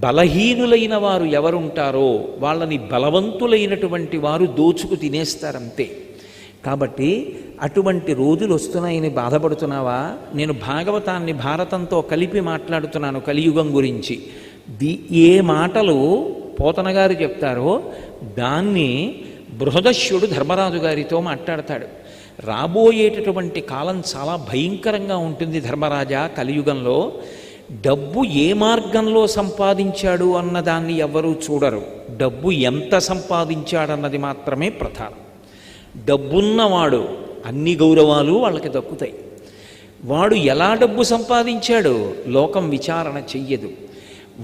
బలహీనులైన వారు ఎవరుంటారో వాళ్ళని బలవంతులైనటువంటి వారు దోచుకు తినేస్తారంతే. కాబట్టి అటువంటి రోజులు వస్తున్నాయని బాధపడుతున్నావా? నేను భాగవతాన్ని భారతంతో కలిపి మాట్లాడుతున్నాను కలియుగం గురించి. ఏ మాటలు పోతన గారు చెప్తారో దాన్ని బృహదశ్యుడు ధర్మరాజు గారితో మాట్లాడతాడు. రాబోయేటటువంటి కాలం చాలా భయంకరంగా ఉంటుంది ధర్మరాజా. కలియుగంలో డబ్బు ఏ మార్గంలో సంపాదించాడు అన్నదాన్ని ఎవ్వరూ చూడరు, డబ్బు ఎంత సంపాదించాడన్నది మాత్రమే ప్రధానం. డబ్బున్నవాడు అన్ని గౌరవాలు వాళ్ళకి దక్కుతాయి. వాడు ఎలా డబ్బు సంపాదించాడో లోకం విచారణ చెయ్యదు.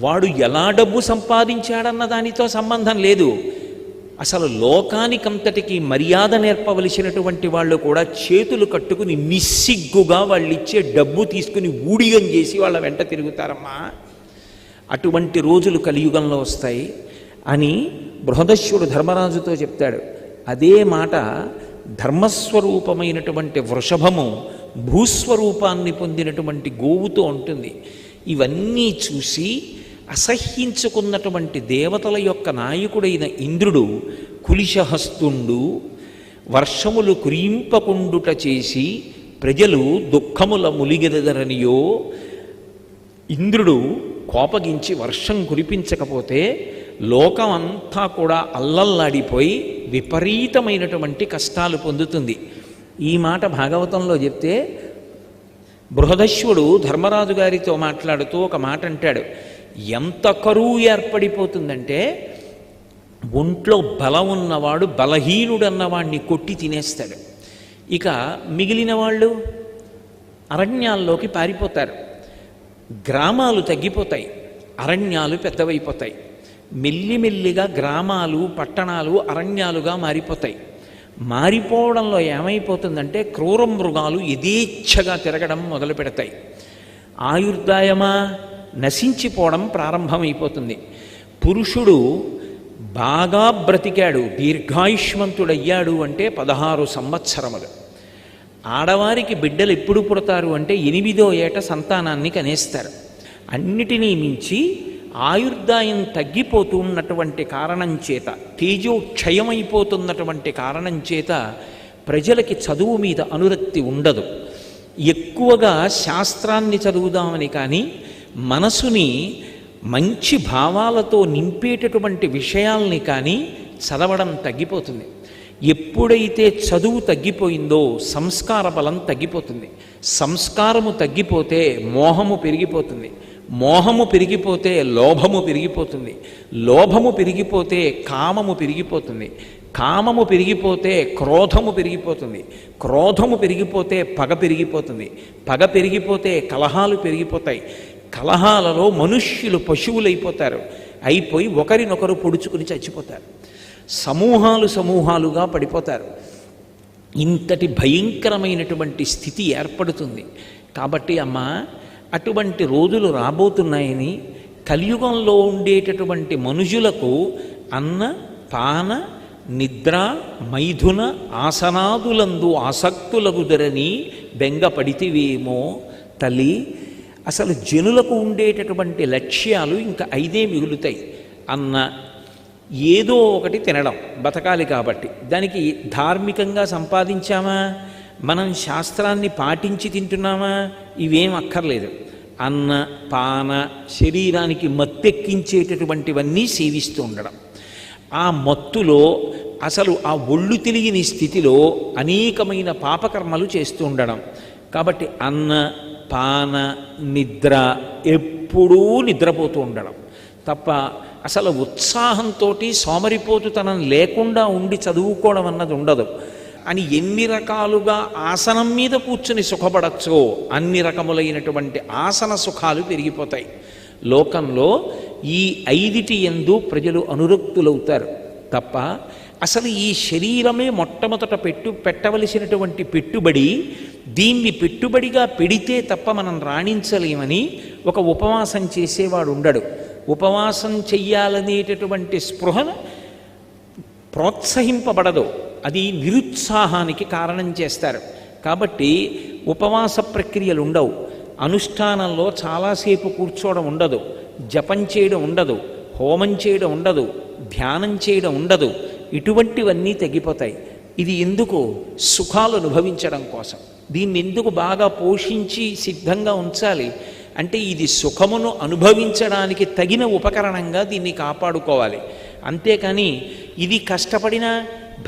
వాడు ఎలా డబ్బు సంపాదించాడన్న దానితో సంబంధం లేదు. అసలు లోకానికంతటికి మర్యాద నేర్పవలసినటువంటి వాళ్ళు కూడా చేతులు కట్టుకుని నిస్సిగ్గుగా వాళ్ళు ఇచ్చే డబ్బు తీసుకుని ఊడిగం చేసి వాళ్ళ వెంట తిరుగుతారమ్మా. అటువంటి రోజులు కలియుగంలో వస్తాయి అని బృహదశ్యుడు ధర్మరాజుతో చెప్తాడు. అదే మాట ధర్మస్వరూపమైనటువంటి వృషభము భూస్వరూపాన్ని పొందినటువంటి గోవుతో ఉంటుంది. ఇవన్నీ చూసి అసహ్యించుకున్నటువంటి దేవతల యొక్క నాయకుడైన ఇంద్రుడు కులిశహస్తుండు వర్షములు కురింపకుండుట చేసి ప్రజలు దుఃఖముల ములిగెదరనియో. ఇంద్రుడు కోపగించి వర్షం కురిపించకపోతే లోకం అంతా కూడా అల్లల్లాడిపోయి విపరీతమైనటువంటి కష్టాలు పొందుతుంది. ఈ మాట భాగవతంలో చెప్తే బృహదశ్వుడు ధర్మరాజు గారితో మాట్లాడుతూ ఒక మాట అంటాడు. ఎంత కరువు ఏర్పడిపోతుందంటే ఒంట్లో బలం ఉన్నవాడు బలహీనుడన్నవాడిని కొట్టి తినేస్తాడు. ఇక మిగిలిన వాళ్ళు అరణ్యాల్లోకి పారిపోతారు. గ్రామాలు తగ్గిపోతాయి, అరణ్యాలు పెద్దవైపోతాయి. మెల్లిమెల్లిగా గ్రామాలు పట్టణాలు అరణ్యాలుగా మారిపోతాయి. మారిపోవడంలో ఏమైపోతుందంటే క్రూర మృగాలు యథేచ్ఛగా తిరగడం మొదలు పెడతాయి. ఆయుర్దాయమా నశించిపోవడం ప్రారంభమైపోతుంది. పురుషుడు బాగా బ్రతికాడు, దీర్ఘాయుష్మంతుడయ్యాడు అంటే 16 సంవత్సరములు. ఆడవారికి బిడ్డలు ఎప్పుడు పుడతారు అంటే 8వ ఏట సంతానాన్ని కనేస్తారు. అన్నిటినీ మించి ఆయుర్దాయం తగ్గిపోతున్నటువంటి కారణం చేత, తేజోక్షయమైపోతున్నటువంటి కారణం చేత ప్రజలకి చదువు మీద అనురక్తి ఉండదు. ఎక్కువగా శాస్త్రాన్ని చదువుదామని కానీ మనసుని మంచి భావాలతో నింపేటటువంటి విషయాల్ని కానీ చదవడం తగ్గిపోతుంది. ఎప్పుడైతే చదువు తగ్గిపోయిందో సంస్కార బలం తగ్గిపోతుంది. సంస్కారము తగ్గిపోతే మోహము పెరిగిపోతుంది. మోహము పెరిగిపోతే లోభము పెరిగిపోతుంది. లోభము పెరిగిపోతే కామము పెరిగిపోతుంది. కామము పెరిగిపోతే క్రోధము పెరిగిపోతుంది. క్రోధము పెరిగిపోతే పగ పెరిగిపోతుంది. పగ పెరిగిపోతే కలహాలు పెరిగిపోతాయి. కలహాలలో మనుష్యులు పశువులైపోతారు. అయిపోయి ఒకరినొకరు పొడుచుకుని చచ్చిపోతారు. సమూహాలు సమూహాలుగా పడిపోతారు. ఇంతటి భయంకరమైనటువంటి స్థితి ఏర్పడుతుంది. కాబట్టి అమ్మ, అటువంటి రోజులు రాబోతున్నాయని కలియుగంలో ఉండేటటువంటి మనుషులకు అన్న పాన నిద్ర మైథున ఆసనాదులందు ఆసక్తులగుదరని బెంగపడితివేమో తల్లి. అసలు జనులకు ఉండేటటువంటి లక్ష్యాలు ఇంకా 5 మిగులుతాయి. అన్న ఏదో ఒకటి తినడం, బతకాలి కాబట్టి. దానికి ధార్మికంగా సంపాదించామా, మనం శాస్త్రాన్ని పాటించి తింటున్నామా, ఇవేం అక్కర్లేదు. అన్న పాన శరీరానికి మత్తెక్కించేటటువంటివన్నీ సేవిస్తూ ఉండడం. ఆ మత్తులో అసలు ఆ ఒళ్ళు తెలియని స్థితిలో అనేకమైన పాపకర్మలు చేస్తూ ఉండడం. కాబట్టి అన్న పాన నిద్ర, ఎప్పుడూ నిద్రపోతూ ఉండడం తప్ప అసలు ఉత్సాహంతో సోమరిపోతుతనం లేకుండా ఉండి చదువుకోవడం అన్నది ఉండదు. అని ఎన్ని రకాలుగా ఆసనం మీద కూర్చుని సుఖపడచ్చో అన్ని రకములైనటువంటి ఆసన సుఖాలు పెరిగిపోతాయి. లోకంలో ఈ 5 యందు ప్రజలు అనురక్తులవుతారు తప్ప అసలు ఈ శరీరమే మొట్టమొదట పెట్టవలసినటువంటి పెట్టుబడి. దీన్ని పెట్టుబడిగా పెడితే తప్ప మనం రాణించలేమని ఒక ఉపవాసం చేసేవాడు ఉండడు. ఉపవాసం చెయ్యాలనేటటువంటి స్పృహను ప్రోత్సహింపబడదు. అది నిరుత్సాహానికి కారణం చేస్తారు. కాబట్టి ఉపవాస ప్రక్రియలు ఉండవు. అనుష్ఠానంలో చాలాసేపు కూర్చోవడం ఉండదు. జపం చేయడం ఉండదు, హోమం చేయడం ఉండదు, ధ్యానం చేయడం ఉండదు. ఇటువంటివన్నీ తగ్గిపోతాయి. ఇది ఎందుకు? సుఖాలు అనుభవించడం కోసం. దీన్ని ఎందుకు బాగా పోషించి సిద్ధంగా ఉంచాలి అంటే ఇది సుఖమును అనుభవించడానికి తగిన ఉపకరణంగా దీన్ని కాపాడుకోవాలి. అంతేకాని ఇది కష్టపడిన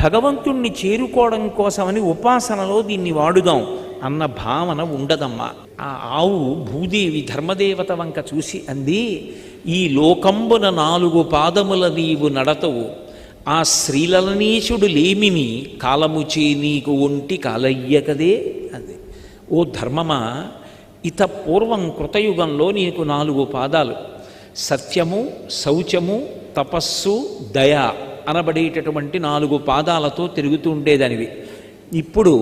భగవంతుణ్ణి చేరుకోవడం కోసమని ఉపాసనలో దీన్ని వాడుదాం అన్న భావన ఉండదమ్మా. ఆ ఆవు భూదేవి ధర్మదేవత వంక చూసి అంది, ఈ లోకంబున 4 పాదముల నీవు నడతవు, ఆ శ్రీలలనీశుడు లేమిని కాలముచే నీకు ఒంటి కాలయ్యకదే అంది. ఓ ధర్మమా, ఇత పూర్వం కృతయుగంలో నీకు 4 పాదాలు, సత్యము, శౌచము, తపస్సు, దయ అనబడేటటువంటి 4 పాదాలతో తిరుగుతూ ఉండేదానివి. ఇప్పుడు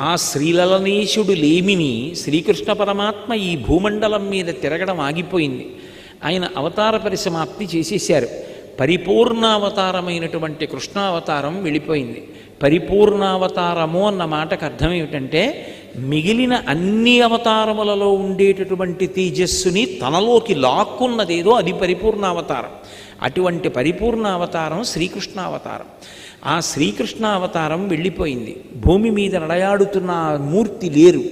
ఆ శ్రీలలనీశుడు లేమిని శ్రీకృష్ణ పరమాత్మ ఈ భూమండలం మీద తిరగడం ఆగిపోయింది. ఆయన అవతార పరిసమాప్తి చేసేశారు. పరిపూర్ణావతారమైనటువంటి కృష్ణావతారం వెళ్ళిపోయింది. పరిపూర్ణావతారము అన్న మాటకు అర్థం ఏమిటంటే మిగిలిన అన్ని అవతారములలో ఉండేటటువంటి తేజస్సుని తనలోకి లాక్కున్నదేదో అది పరిపూర్ణావతారం. అటువంటి పరిపూర్ణావతారం శ్రీకృష్ణావతారం. ఆ శ్రీకృష్ణావతారం వెళ్ళిపోయింది. భూమి మీద నడయాడుతున్న ఆ మూర్తి లేరు.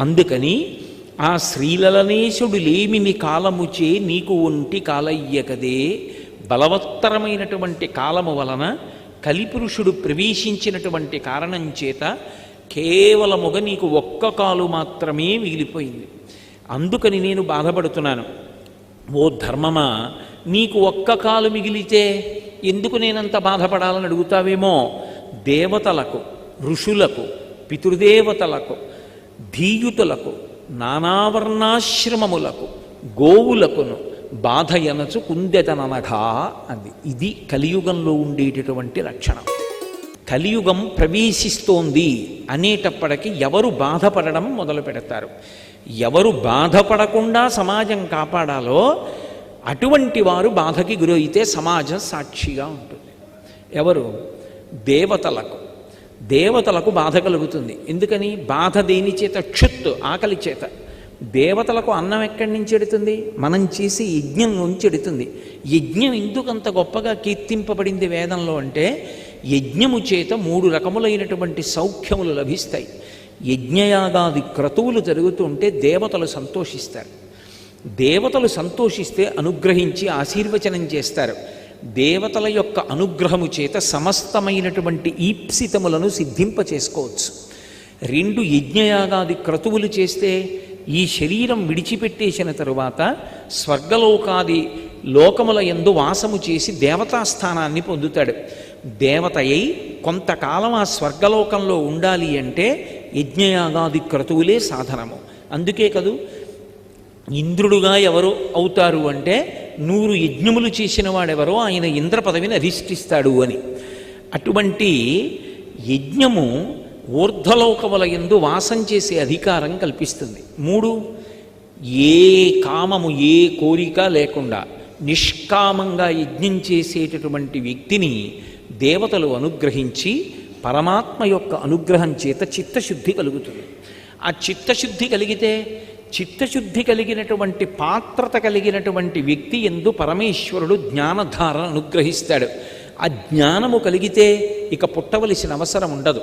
అందుకని ఆ శ్రీలలనేశుడు లేమిని కాలముచే నీకు ఒంటి కాలయ్యకదే, బలవత్తరమైనటువంటి కాలము వలన కలిపురుషుడు ప్రవేశించినటువంటి కారణం చేత కేవలముగా నీకు ఒక్క కాలు మాత్రమే మిగిలిపోయింది. అందుకని నేను బాధపడుతున్నాను. ఓ ధర్మమా, నీకు ఒక్క కాలు మిగిలితే ఎందుకు నేనంత బాధపడాలని అడుగుతావేమో. దేవతలకు, ఋషులకు, పితృదేవతలకు, ధీయుతులకు, నానావర్ణాశ్రమములకు, గోవులకును బాధ ఎనచు కుందెతననగా అంది. ఇది కలియుగంలో ఉండేటటువంటి లక్షణం. కలియుగం ప్రవేశిస్తోంది అనేటప్పటికీ ఎవరు బాధపడడం మొదలు పెడతారు. ఎవరు బాధపడకుండా సమాజం కాపాడాలో అటువంటి వారు బాధకి గురైతే సమాజం సాక్షిగా ఉంటుంది. ఎవరు? దేవతలకు బాధ కలుగుతుంది. ఎందుకని? బాధ దేని చేత? క్షుత్తు, ఆకలి చేత. దేవతలకు అన్నం ఎక్కడి నుంచి ఎడుతుంది? మనం చేసి యజ్ఞం నుంచి ఎడుతుంది. యజ్ఞం ఎందుకంత గొప్పగా కీర్తింపబడింది వేదంలో అంటే యజ్ఞము చేత 3 రకములైనటువంటి సౌఖ్యములు లభిస్తాయి. యజ్ఞయాగాది క్రతువులు జరుగుతుంటే దేవతలు సంతోషిస్తారు. దేవతలు సంతోషిస్తే అనుగ్రహించి ఆశీర్వచనం చేస్తారు. దేవతల యొక్క అనుగ్రహము చేత సమస్తమైనటువంటి ఈప్సితములను సిద్ధింప చేసుకోవచ్చు. 2 యజ్ఞయాగాది క్రతువులు చేస్తే ఈ శరీరం విడిచిపెట్టేసిన తరువాత స్వర్గలోకాది లోకముల యందు వాసము చేసి దేవతాస్థానాన్ని పొందుతాడు. దేవత అయి కొంతకాలం ఆ స్వర్గలోకంలో ఉండాలి అంటే యజ్ఞయాగాది క్రతువులే సాధనము. అందుకే కదూ ఇంద్రుడుగా ఎవరు అవుతారు అంటే 100 యజ్ఞములు చేసిన వాడెవరో ఆయన ఇంద్ర పదవిని అధిష్ఠిస్తాడు అని. అటువంటి యజ్ఞము ఊర్ధ్వలోకముల యందు వాసం చేసే అధికారం కల్పిస్తుంది. 3 ఏ కామము, ఏ కోరిక లేకుండా నిష్కామంగా యజ్ఞం చేసేటటువంటి వ్యక్తిని దేవతలు అనుగ్రహించి పరమాత్మ యొక్క అనుగ్రహం చేత చిత్తశుద్ధి కలుగుతుంది. ఆ చిత్తశుద్ధి కలిగితే చిత్తశుద్ధి కలిగినటువంటి పాత్రత కలిగినటువంటి వ్యక్తి యందు పరమేశ్వరుడు జ్ఞానధారను అనుగ్రహిస్తాడు. ఆ జ్ఞానము కలిగితే ఇక పుట్టవలసిన అవసరం ఉండదు.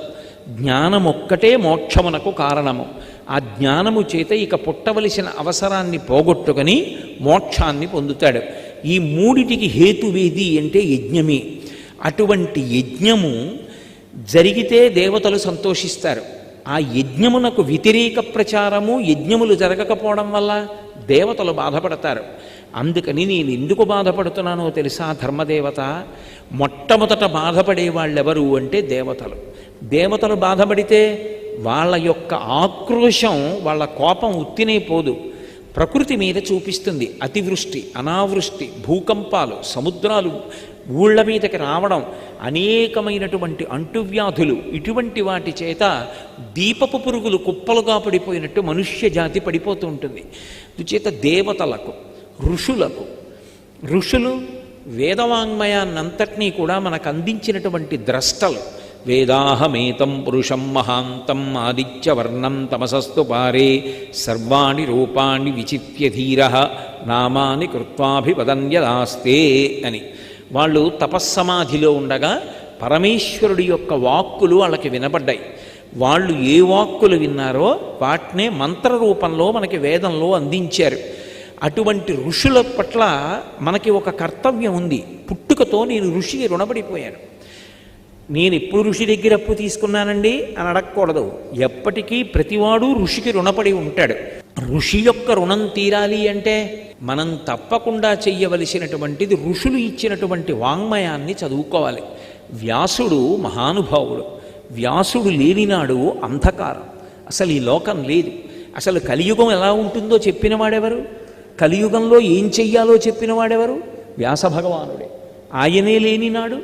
జ్ఞానమొక్కటే మోక్షమునకు కారణము. ఆ జ్ఞానము చేత ఇక పుట్టవలసిన అవసరాన్ని పోగొట్టుకొని మోక్షాన్ని పొందుతాడు. ఈ 3టికి హేతువేది అంటే యజ్ఞమే. అటువంటి యజ్ఞము జరిగితే దేవతలు సంతోషిస్తారు. ఆ యజ్ఞమునకు వ్యతిరేక ప్రచారము, యజ్ఞములు జరగకపోవడం వల్ల దేవతలు బాధపడతారు. అందుకని నేను ఎందుకు బాధపడుతున్నానో తెలుసా ధర్మదేవత? మొట్టమొదట బాధపడే వాళ్ళెవరు అంటే దేవతలు. దేవతలు బాధపడితే వాళ్ళ యొక్క ఆక్రోశం, వాళ్ళ కోపం ఉత్తినే పోదు, ప్రకృతి మీద చూపిస్తుంది. అతివృష్టి, అనావృష్టి, భూకంపాలు, సముద్రాలు ఊళ్ళ మీదకి రావడం, అనేకమైనటువంటి అంటువ్యాధులు, ఇటువంటి వాటి చేత దీపపు పురుగులు కుప్పలుగా పడిపోయినట్టు మనుష్య జాతి పడిపోతూ ఉంటుంది. అందుచేత దేవతలకు, ఋషులు వేదవాంగ్మయాన్నంతటినీ కూడా మనకు అందించినటువంటి ద్రష్టలు. వేదాహమేతం పురుషం మహాంతం ఆదిత్యవర్ణం తమసస్తు పారే సర్వాణి రూపాణి విచిత్య ధీర నామాని కృత్వాభివదన్యదాస్తే అని. వాళ్ళు తపస్సమాధిలో ఉండగా పరమేశ్వరుడి యొక్క వాక్కులు వాళ్ళకి వినబడ్డాయి. వాళ్ళు ఏ వాక్కులు విన్నారో వాటినే మంత్రరూపంలో మనకి వేదంలో అందించారు. అటువంటి ఋషుల పట్ల మనకి ఒక కర్తవ్యం ఉంది. పుట్టుకతో నేను ఋషికి రుణపడిపోయాను. నేను ఎప్పుడు ఋషి దగ్గర అప్పు తీసుకున్నానండి అని అడగకూడదు. ఎప్పటికీ ప్రతివాడు ఋషికి రుణపడి ఉంటాడు. ఋషి యొక్క రుణం తీరాలి అంటే మనం తప్పకుండా చెయ్యవలసినటువంటిది ఋషులు ఇచ్చినటువంటి వాంగ్మయాన్ని చదువుకోవాలి. వ్యాసుడు మహానుభావుడు. వ్యాసుడు లేనినాడు అంధకారం. అసలు ఈ లోకం లేదు. అసలు కలియుగం ఎలా ఉంటుందో చెప్పినవాడెవరు? కలియుగంలో ఏం చెయ్యాలో చెప్పినవాడెవరు? వ్యాస భగవానుడే. ఆయనే లేనినాడు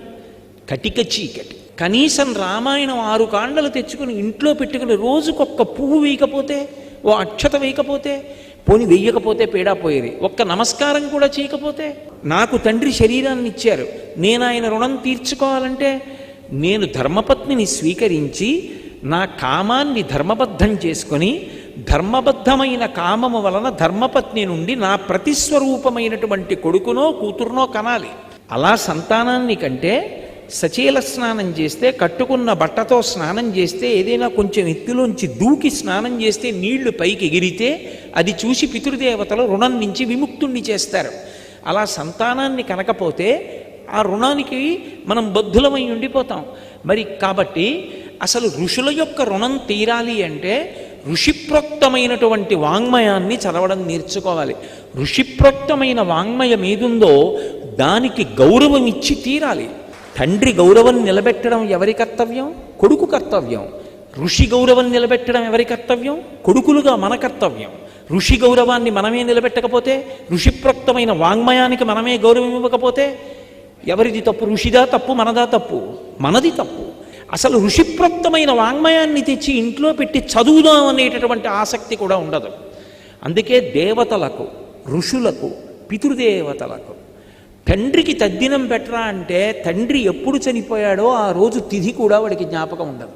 కటిక చీకటి. కనీసం రామాయణం 6 కాండలు తెచ్చుకుని ఇంట్లో పెట్టుకుని రోజుకొక్క పువ్వు వేయకపోతే, ఓ అక్షత వేయకపోతే, పోని వెయ్యకపోతే పీడా పోయేది. ఒక్క నమస్కారం కూడా చేయకపోతే, నాకు తండ్రి శరీరాన్ని ఇచ్చారు, నేను ఆయన రుణం తీర్చుకోవాలంటే నేను ధర్మపత్నిని స్వీకరించి నా కామాన్ని ధర్మబద్ధం చేసుకొని ధర్మబద్ధమైన కామము వలన ధర్మపత్ని నుండి నా ప్రతిస్వరూపమైనటువంటి కొడుకునో కూతురునో కనాలి. అలా సంతానాన్ని కంటే సచీల స్నానం చేస్తే, కట్టుకున్న బట్టతో స్నానం చేస్తే, ఏదైనా కొంచెం ఎత్తులోంచి దూకి స్నానం చేస్తే నీళ్లు పైకి ఎగిరితే అది చూసి పితృదేవతలు రుణం నుంచి విముక్తుణ్ణి చేస్తారు. అలా సంతానాన్ని కనకపోతే ఆ రుణానికి మనం బద్ధులమై ఉండిపోతాం. మరి కాబట్టి అసలు ఋషుల యొక్క రుణం తీరాలి అంటే ఋషిప్రోక్తమైనటువంటి వాంగ్మయాన్ని చదవడం నేర్చుకోవాలి. ఋషిప్రోక్తమైన వాంగ్మయం ఏదుందో దానికి గౌరవం ఇచ్చి తీరాలి. తండ్రి గౌరవం నిలబెట్టడం ఎవరి కర్తవ్యం? కొడుకు కర్తవ్యం. ఋషి గౌరవం నిలబెట్టడం ఎవరి కర్తవ్యం? కొడుకులుగా మన కర్తవ్యం. ఋషి గౌరవాన్ని మనమే నిలబెట్టకపోతే, ఋషిప్రోక్తమైన వాంగ్మయానికి మనమే గౌరవం ఇవ్వకపోతే ఎవరిది తప్పు? ఋషిదా తప్పు? మనదా తప్పు? మనది తప్పు. అసలు ఋషిప్రోక్తమైన వాంగ్మయాన్ని తెచ్చి ఇంట్లో పెట్టి చదువుదాం అనేటటువంటి ఆసక్తి కూడా ఉండదు. అందుకే దేవతలకు, ఋషులకు, పితృదేవతలకు తండ్రికి తద్దినం పెట్టరా అంటే తండ్రి ఎప్పుడు చనిపోయాడో ఆ రోజు తిథి కూడా వాడికి జ్ఞాపకం ఉండదు.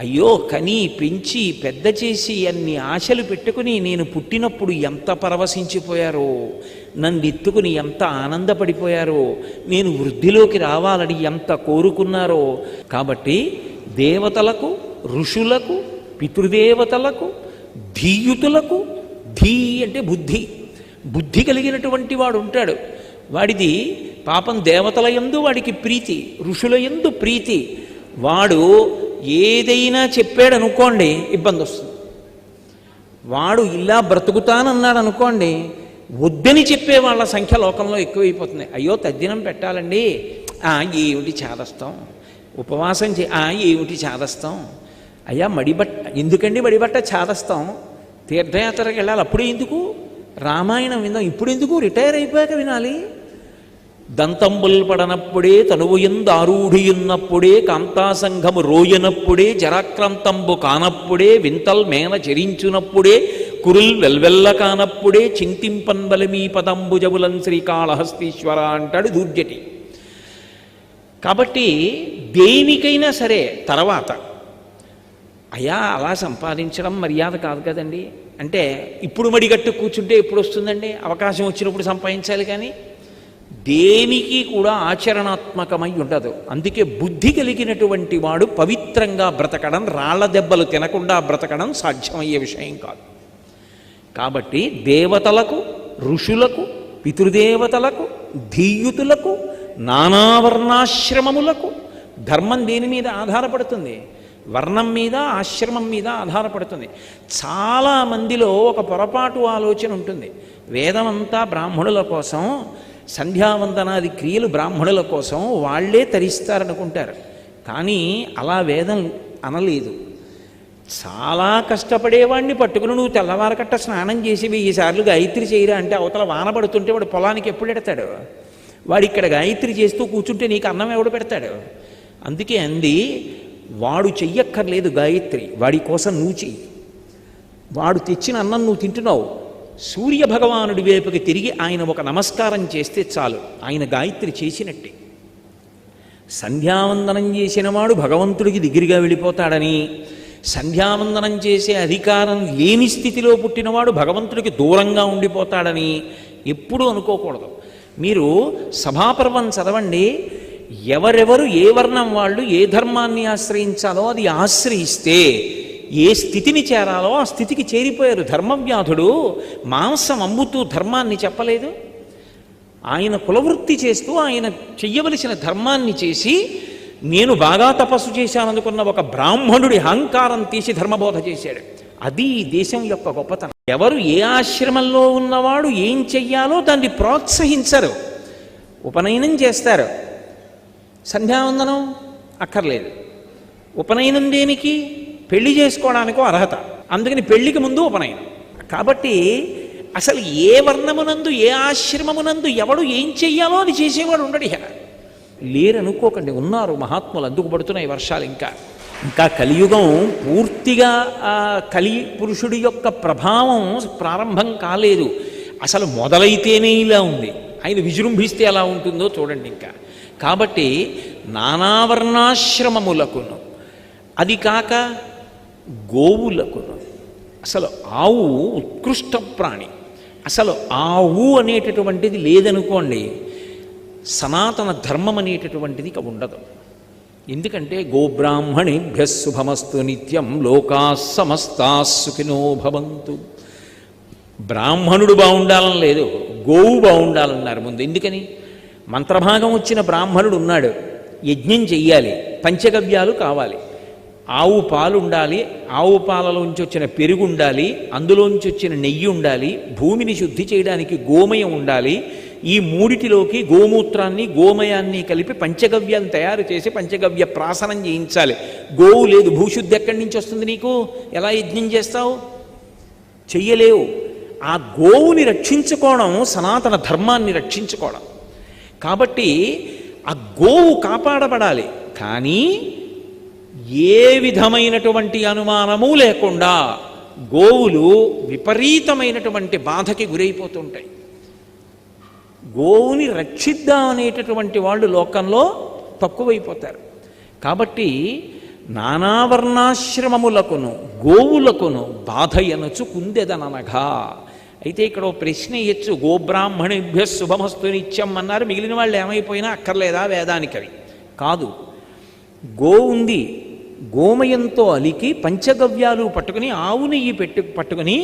అయ్యో కని పెంచి పెద్ద చేసి అన్ని ఆశలు పెట్టుకుని నేను పుట్టినప్పుడు ఎంత పరవశించిపోయారో, నన్ను ఎత్తుకుని ఎంత ఆనందపడిపోయారో, నేను వృద్ధిలోకి రావాలని ఎంత కోరుకున్నారో. కాబట్టి దేవతలకు, ఋషులకు, పితృదేవతలకు, ధీయుతులకు, ధీ అంటే బుద్ధి, బుద్ధి కలిగినటువంటి వాడు ఉంటాడు. వాడిది పాపం దేవతల యందు వాడికి ప్రీతి, ఋషుల యందు ప్రీతి. వాడు ఏదైనా చెప్పాడు అనుకోండి ఇబ్బంది వస్తుంది. వాడు ఇలా బ్రతుకుతానన్నాడు అనుకోండి, వద్దని చెప్పే వాళ్ళ సంఖ్య లోకంలో ఎక్కువైపోతుంది. అయ్యో తద్దినం పెట్టాలండి, ఏమిటి చాదస్తాం, ఉపవాసం ఏమిటి చాదస్తాం, అయ్యా మడిబట్ట ఎందుకండి, మడిబట్ట చాదస్తాం, తీర్థయాత్రకి వెళ్ళాలి, అప్పుడే ఎందుకు, రామాయణం విందాం ఇప్పుడు ఎందుకు, రిటైర్ అయిపోయాక వినాలి. దంతంబుల్ పడనప్పుడే తనువుయందు ఆరూఢియున్నప్పుడే కాంతాసంఘము రోయనప్పుడే జరాక్రాంతంబు కానప్పుడే వింతల్ మేన చరించునప్పుడే కురుల్ వెల్వెల్ల కానప్పుడే చింతింపన్బలమీ పదంబుజబులం శ్రీకాళహస్తీశ్వర అంటాడు దూర్జటి. కాబట్టి దేనికైనా సరే తర్వాత అయ్యా అలా సంపాదించడం మర్యాద కాదు కదండి అంటే ఇప్పుడు మడిగట్టు కూర్చుంటే ఎప్పుడు వస్తుందండి, అవకాశం వచ్చినప్పుడు సంపాదించాలి. కానీ దేనికి కూడా ఆచరణాత్మకమై ఉండదు. అందుకే బుద్ధి కలిగినటువంటి వాడు పవిత్రంగా బ్రతకడం, రాళ్ల దెబ్బలు తినకుండా బ్రతకడం సాధ్యమయ్యే విషయం కాదు. కాబట్టి దేవతలకు, ఋషులకు, పితృదేవతలకు, ధీయుతులకు, నానావర్ణాశ్రమములకు ధర్మం దేని మీద ఆధారపడుతుంది? వర్ణం మీద, ఆశ్రమం మీద ఆధారపడుతుంది. చాలామందిలో ఒక పొరపాటు ఆలోచన ఉంటుంది. వేదమంతా బ్రాహ్మణుల కోసం, సంధ్యావందనాది క్రియలు బ్రాహ్మణుల కోసం, వాళ్లే తరిస్తారనుకుంటారు. కానీ అలా వేదం అనలేదు. చాలా కష్టపడేవాడిని పట్టుకుని నువ్వు తెల్లవారకట్ట స్నానం చేసి 1000 సార్లు గాయత్రి చేయరా అంటే అవతల వాన పడుతుంటే వాడు పొలానికి ఎప్పుడు ఎడతాడు? వాడు ఇక్కడ గాయత్రి చేస్తూ కూర్చుంటే నీకు అన్నం ఎవడు పెడతాడు? అందుకే అంది, వాడు చెయ్యక్కర్లేదు గాయత్రి, వాడి కోసం నువ్వు చెయ్యి. వాడు తెచ్చిన అన్నం నువ్వు తింటున్నావు, సూర్యభగవానుడి వైపుకి తిరిగి ఆయన ఒక నమస్కారం చేస్తే చాలు, ఆయన గాయత్రి చేసినట్టే. సంధ్యావందనం చేసినవాడు భగవంతుడికి దగ్గరగా వెళ్ళిపోతాడని, సంధ్యావందనం చేసే అధికారం లేని స్థితిలో పుట్టినవాడు భగవంతుడికి దూరంగా ఉండిపోతాడని ఎప్పుడూ అనుకోకూడదు. మీరు సభాపర్వం చదవండి. ఎవరెవరు ఏ వర్ణం వాళ్ళు ఏ ధర్మాన్ని ఆశ్రయించాలో అది ఆశ్రయిస్తే ఏ స్థితిని చేరాలో ఆ స్థితికి చేరిపోయారు. ధర్మవ్యాధుడు మాంసం అమ్ముతూ ధర్మాన్ని చెప్పలేదు. ఆయన కులవృత్తి చేస్తూ ఆయన చెయ్యవలసిన ధర్మాన్ని చేసి నేను బాగా తపస్సు చేశాననుకున్న ఒక బ్రాహ్మణుడి అహంకారం తీసి ధర్మబోధ చేశాడు. అది ఈ దేశం యొక్క గొప్పతనం. ఎవరు ఏ ఆశ్రమంలో ఉన్నవాడు ఏం చెయ్యాలో దాన్ని ప్రోత్సహించరు. ఉపనయనం చేస్తారు, సంధ్యావందనం అక్కర్లేదు. ఉపనయనం దేనికి? పెళ్లి చేసుకోవడానికో అర్హత. అందుకని పెళ్లికి ముందు ఉపనయనం. కాబట్టి అసలు ఏ వర్ణమునందు ఏ ఆశ్రమమునందు ఎవడు ఏం చెయ్యాలో అది చేసేవాడు ఉండడు. లేరనుకోకండి, ఉన్నారు మహాత్ములు. అందుకు పడుతున్నాయి వర్షాలు. ఇంకా కలియుగం పూర్తిగా కలి పురుషుడి యొక్క ప్రభావం ప్రారంభం కాలేదు. అసలు మొదలైతేనే ఇలా ఉంది. ఆయన విజృంభిస్తే ఎలా ఉంటుందో చూడండి. కాబట్టి నానావర్ణాశ్రమములకును, అది కాక గోవులకును. అసలు ఆవు ఉత్కృష్ట ప్రాణి. అసలు ఆవు అనేటటువంటిది లేదనుకోండి, సనాతన ధర్మం అనేటటువంటిది ఇక ఉండదు. ఎందుకంటే గోబ్రాహ్మణేభ్యః శుభమస్తు నిత్యం లోకా సమస్తా సుఖినో భవంతు. బ్రాహ్మణుడు బాగుండాలని లేదు, గోవు బాగుండాలన్నారు ముందు. ఎందుకని? మంత్రభాగం వచ్చిన బ్రాహ్మణుడు ఉన్నాడు, యజ్ఞం చెయ్యాలి, పంచగవ్యాలు కావాలి, ఆవు పాలు ఉండాలి, ఆవు పాలలోంచి వచ్చిన పెరుగు ఉండాలి, అందులోంచి వచ్చిన నెయ్యి ఉండాలి, భూమిని శుద్ధి చేయడానికి గోమయం ఉండాలి. ఈ మూడిటిలోకి గోమూత్రాన్ని గోమయాన్ని కలిపి పంచగవ్యాన్ని తయారు చేసి పంచగవ్య ప్రాసనం చేయించాలి. గోవు లేదు, భూశుద్ధి ఎక్కడి నుంచి వస్తుంది నీకు? ఎలా యజ్ఞం చేస్తావు? చెయ్యలేవు. ఆ గోవుని రక్షించుకోవడం సనాతన ధర్మాన్ని రక్షించుకోవడం. కాబట్టి ఆ గోవు కాపాడబడాలి. కానీ ఏ విధమైనటువంటి అనుమానము లేకుండా గోవులు విపరీతమైనటువంటి బాధకి గురైపోతుంటాయి. గోవుని రక్షిద్దామనేటటువంటి వాళ్ళు లోకంలో తక్కువైపోతారు. కాబట్టి నానావర్ణాశ్రమములకును గోవులకును బాధయనచు కుందెదననగా. అయితే ఇక్కడ ఓ ప్రశ్న ఇయ్యచ్చు. గోబ్రాహ్మణేభ్యః శుభమస్తు నిత్యం అన్నారు, మిగిలిన వాళ్ళు ఏమైపోయినా అక్కర్లేదా వేదానికి? అవి కాదు. గో ఉంది, గోమయంతో అలికి పంచగవ్యాలు పట్టుకుని ఆవు నెయ్యి పట్టుకుని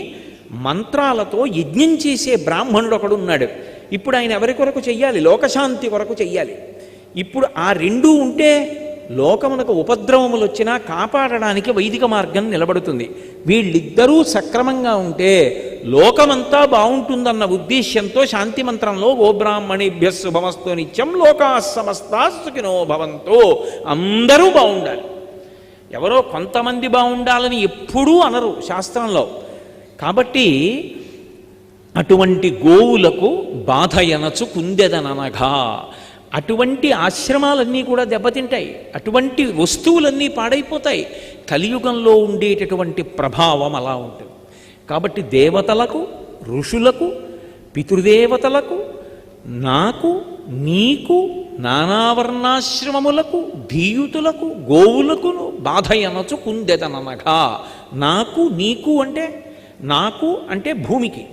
మంత్రాలతో యజ్ఞం చేసే బ్రాహ్మణుడు ఒకడు ఉన్నాడు. ఇప్పుడు ఆయన ఎవరి కొరకు చెయ్యాలి? లోకశాంతి కొరకు చెయ్యాలి. ఇప్పుడు ఆ రెండూ ఉంటే లోకమునకు ఉపద్రవములు వచ్చినా కాపాడడానికి వైదిక మార్గం నిలబడుతుంది. వీళ్ళిద్దరూ సక్రమంగా ఉంటే లోకమంతా బాగుంటుందన్న ఉద్దేశ్యంతో శాంతి మంత్రంలో గోబ్రాహ్మణేభ్యః శుభమస్తు నిత్యం లోకా సమస్తా సుఖినో భవంతు, అందరూ బాగుండాలి. ఎవరో కొంతమంది బాగుండాలని ఎప్పుడూ అనరు శాస్త్రంలో. కాబట్టి అటువంటి గోవులకు బాధయనచు కుందెదననగా. అటువంటి ఆశ్రమాలన్నీ కూడా దెబ్బతింటాయి, అటువంటి వస్తువులన్నీ పాడైపోతాయి. కలియుగంలో ఉండేటటువంటి ప్రభావం అలా ఉంటుంది. కాబట్టి దేవతలకు, ఋషులకు, పితృదేవతలకు, నాకు, నీకు, నానావర్ణాశ్రమములకు, ధీయుతులకు, గోవులకును బాధయనచు కుందెదననగా. నాకు, నీకు అంటే నాకు అంటే భూమికి,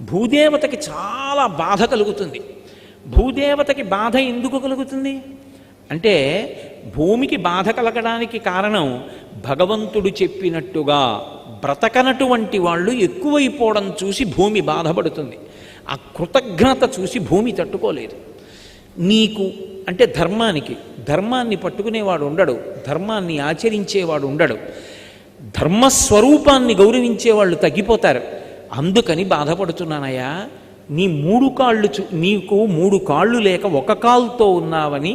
భూదేవతకి చాలా బాధ కలుగుతుంది. భూదేవతకి బాధ ఎందుకు కలుగుతుంది అంటే, భూమికి బాధ కలగడానికి కారణం భగవంతుడు చెప్పినట్టుగా బ్రతకనటువంటి వాళ్ళు ఎక్కువైపోవడం చూసి భూమి బాధపడుతుంది. ఆ కృతజ్ఞత చూసి భూమి తట్టుకోలేదు. నీకు అంటే ధర్మానికి, ధర్మాన్ని పట్టుకునేవాడు ఉండడు, ధర్మాన్ని ఆచరించేవాడు ఉండడు, ధర్మస్వరూపాన్ని గౌరవించేవాళ్ళు తగ్గిపోతారు. అందుకని బాధపడుతున్నానయ్యా. నీ నీకు 3 కాళ్ళు లేక ఒక కాలుతో ఉన్నావని,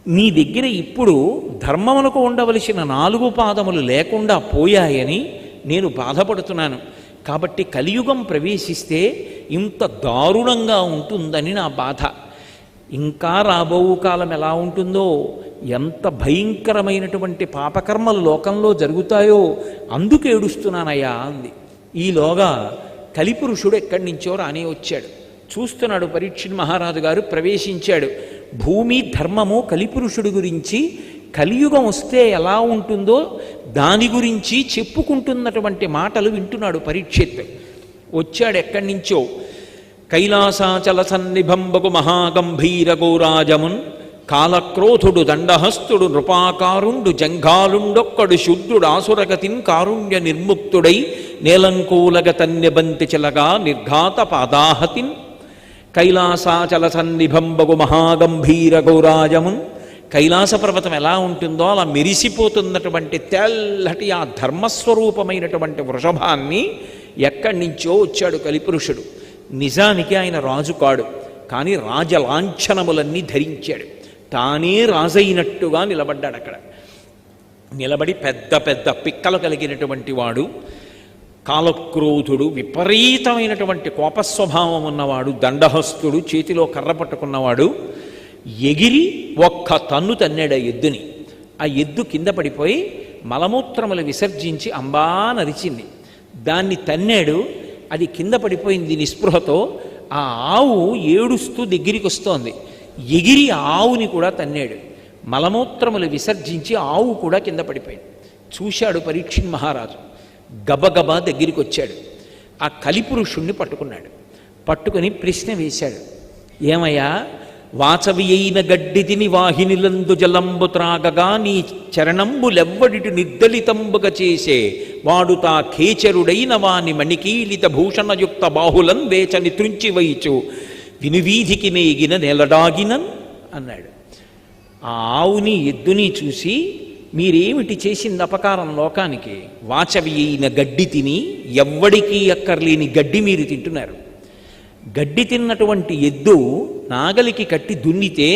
నీ దగ్గర ఇప్పుడు ధర్మమునకు ఉండవలసిన 4 పాదములు లేకుండా పోయాయని నేను బాధపడుతున్నాను. కాబట్టి కలియుగం ప్రవేశిస్తే ఇంత దారుణంగా ఉంటుందని నా బాధ. ఇంకా రాబో కాలం ఎలా ఉంటుందో, ఎంత భయంకరమైనటువంటి పాపకర్మలు లోకంలో జరుగుతాయో అందుకు ఏడుస్తున్నానయ్యా అంది. ఈలోగా కలిపురుషుడు ఎక్కడి నుంచో రానే వచ్చాడు. చూస్తున్నాడు. పరీక్షిత్ మహారాజు గారు ప్రవేశించాడు. భూమి ధర్మము కలిపురుషుడి గురించి కలియుగం వస్తే ఎలా ఉంటుందో దాని గురించి చెప్పుకుంటున్నటువంటి మాటలు వింటున్నాడు పరీక్షిత్. వచ్చాడు ఎక్కడి నుంచో. కైలాసాచల సన్నిభంబకు మహాగంభీర గోరాజమున్ కాలక్రోధుడు దండహస్తుడు నృపాకారుండు జంఘాలుండొక్కడు శుద్ధుడు ఆసురగతిన్ కారుణ్య నిర్ముక్తుడై నేలంకూలగ తన్యబంతి చెలగా నిర్ఘాత పాదాహతిన్. కైలాసాచల సన్నిభంబగు మహాగంభీర గౌరాజమున్, కైలాస పర్వతం ఎలా ఉంటుందో అలా మెరిసిపోతున్నటువంటి తెల్లటి ఆ ధర్మస్వరూపమైనటువంటి వృషభాన్ని ఎక్కడి నుంచో వచ్చాడు కలిపురుషుడు. నిజానికి ఆయన రాజు కాడు, కానీ రాజలాంఛనములన్నీ ధరించాడు. తానే రాజైనట్టుగా నిలబడ్డాడు అక్కడ. నిలబడి పెద్ద పెద్ద పిక్కలు కలిగినటువంటి వాడు, కాలక్రోధుడు, విపరీతమైనటువంటి కోపస్వభావం ఉన్నవాడు, దండహస్తుడు, చేతిలో కర్ర పట్టుకున్నవాడు, ఎగిరి ఒక్క తన్ను తన్నాడు ఆ ఎద్దుని. ఆ ఎద్దు కింద పడిపోయి మలమూత్రములు విసర్జించి అంబా నరిచింది. దాన్ని తన్నాడు, అది కింద పడిపోయింది నిస్పృహతో. ఆ ఆవు ఏడుస్తూ దగ్గరికి వస్తోంది. ఎగిరి ఆవుని కూడా తన్నాడు, మలమూత్రములు విసర్జించి ఆవు కూడా కింద పడిపోయింది. చూశాడు పరీక్షిత్ మహారాజు. గబగబా దగ్గరికి వచ్చాడు. ఆ కలిపురుషుణ్ణి పట్టుకున్నాడు. పట్టుకుని ప్రశ్న వేశాడు. ఏమయ్యా, వాచవి అయిన గడ్డితిని వాహినిలందు జలంబు త్రాగగా నీ చరణంబులెవ్వడిటి నిర్దలితంబుగా చేసే వాడు తా ఖేచరుడైన వాని మణికీలిత భూషణయుక్త బాహులం వేచని త్రుంచి వైచు వినువీధికి నేగిన నెలడాగినన్ అన్నాడు. ఆ ఆవుని ఎద్దుని చూసి, మీరేమిటి చేసింది అపకారం లోకానికి? వాచవి అయిన గడ్డి తిని, ఎవ్వడికి అక్కర్లేని గడ్డి మీరు తింటున్నారు. గడ్డి తిన్నటువంటి ఎద్దు నాగలికి కట్టి దున్నితే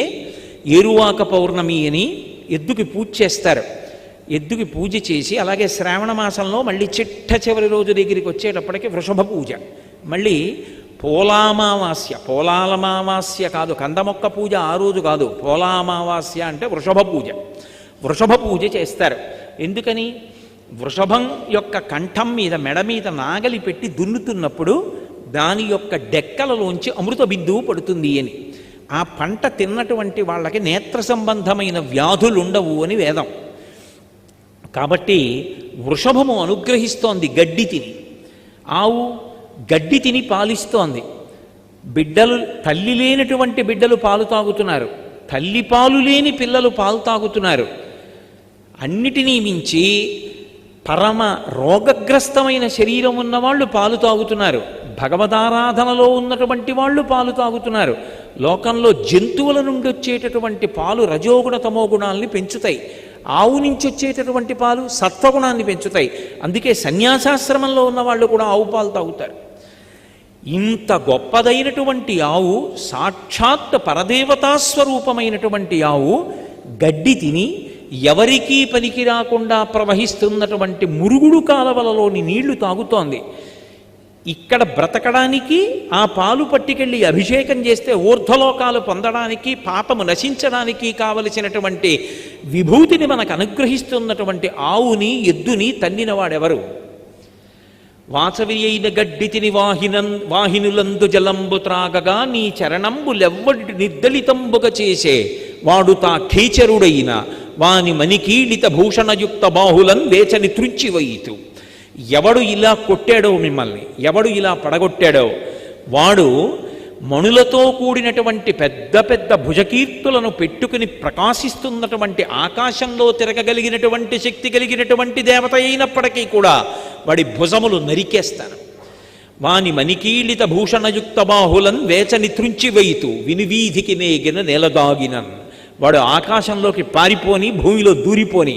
ఏరువాక పౌర్ణమి అని ఎద్దుకి పూజ చేస్తారు. ఎద్దుకి పూజ చేసి అలాగే శ్రావణ మాసంలో మళ్ళీ చిట్ట చివరి రోజు దగ్గరికి వచ్చేటప్పటికి వృషభ పూజ, మళ్ళీ పోలామావాస్య, పోలాలమావాస్య కాదు, కందమొక్క పూజ ఆ రోజు కాదు, పోలామావాస్య అంటే వృషభ పూజ. వృషభ పూజ చేస్తారు. ఎందుకని? వృషభం యొక్క కంఠం మీద, మెడ మీద నాగలి పెట్టి దున్నుతున్నప్పుడు దాని యొక్క డెక్కలలోంచి అమృత బిందువు పడుతుంది అని. ఆ పంట తిన్నటువంటి వాళ్ళకి నేత్ర సంబంధమైన వ్యాధులు ఉండవు అని వేదం. కాబట్టి వృషభము అనుగ్రహిస్తోంది గడ్డి తిని. ఆవు గడ్డి తిని పాలిస్తోంది. బిడ్డలు, తల్లి లేనటువంటి బిడ్డలు పాలు తాగుతున్నారు, తల్లి పాలు లేని పిల్లలు పాలు తాగుతున్నారు. అన్నిటినీ మించి పరమ రోగగ్రస్తమైన శరీరం ఉన్నవాళ్ళు పాలు తాగుతున్నారు, భగవదారాధనలో ఉన్నటువంటి వాళ్ళు పాలు తాగుతున్నారు. లోకంలో జంతువుల నుండి వచ్చేటటువంటి పాలు రజోగుణ తమోగుణాలని పెంచుతాయి. ఆవు నుంచి వచ్చేటటువంటి పాలు సత్వగుణాన్ని పెంచుతాయి. అందుకే సన్యాసాశ్రమంలో ఉన్న వాళ్ళు కూడా ఆవు పాలు తాగుతారు. ఇంత గొప్పదైనటువంటి ఆవు, సాక్షాత్ పరదేవతాస్వరూపమైనటువంటి ఆవు గడ్డి తిని ఎవరికీ పనికి రాకుండా ప్రవహిస్తున్నటువంటి మురుగుడు కాలవలలోని నీళ్లు తాగుతోంది. ఇక్కడ బ్రతకడానికి ఆ పాలు పట్టుకెళ్ళి అభిషేకం చేస్తే ఊర్ధ్వలోకాలు పొందడానికి, పాపము నశించడానికి కావలసినటువంటి విభూతిని మనకు అనుగ్రహిస్తున్నటువంటి ఆవుని, ఎద్దుని తన్నినవాడెవరు? వాచవి అయిన గడ్డి తిని వాహినులందు జలంబు త్రాగగా నీ చరణంబులెవ్వడి నిర్దలితంబుగా చేసే వాడు తా ఖేచరుడైన వాని మణికీలిత భూషణయుక్త బాహులం వేచని త్రుంచివయితు. ఎవడు ఇలా కొట్టాడో మిమ్మల్ని, ఎవడు ఇలా పడగొట్టాడో వాడు మణులతో కూడినటువంటి పెద్ద పెద్ద భుజకీర్తులను పెట్టుకుని ప్రకాశిస్తున్నటువంటి ఆకాశంలో తిరగగలిగినటువంటి శక్తి కలిగినటువంటి దేవత అయినప్పటికీ కూడా వాడి భుజములు నరికేస్తాను. వాని మణికీలిత భూషణయుక్త బాహులం వేచని త్రుంచివయితు వినువీధికి నేగిన నేలదాగినన్. వాడు ఆకాశంలోకి పారిపోని, భూమిలో దూరిపోని,